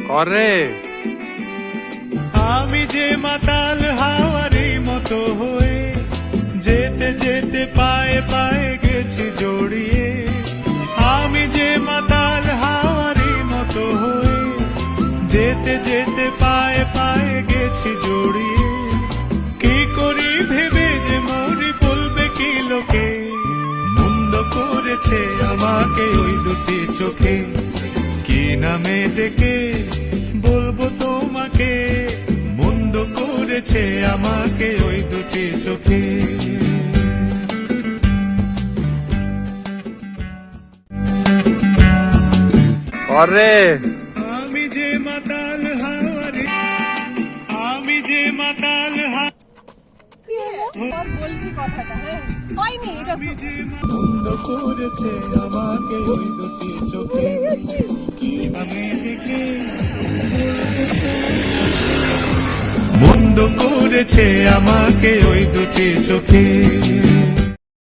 করে আমি যে মাতাল হাওয়ারি মতো হয়ে যেতে যেতে পায়ে পায়ে গেছি জড়িয়ে। আমি যে মাতাল হাওয়ারি মতো হয়ে যেতে যেতে পায়ে পায়ে গেছি জড়িয়ে। কি করি ভেবে যে মরি বলবে কি লোকে, মন্দ করেছে আমাকে ওই দুটি চোখে। কি নামে ডেকে বলবো তোমাকে, মন্দ করেছে আমাকে ওই দুটি চোখে। করে আমি যে মাতাল হাওয়ারি, আমি যে মাতাল বলবি কথাটা, হ্যাঁ হয়নি এটা। মন্দ করেছে আমাকে ওই দুটি চোখে। কি নামে ডেকে মন্দ করেছে আমাকে ওই দুটি চোখে।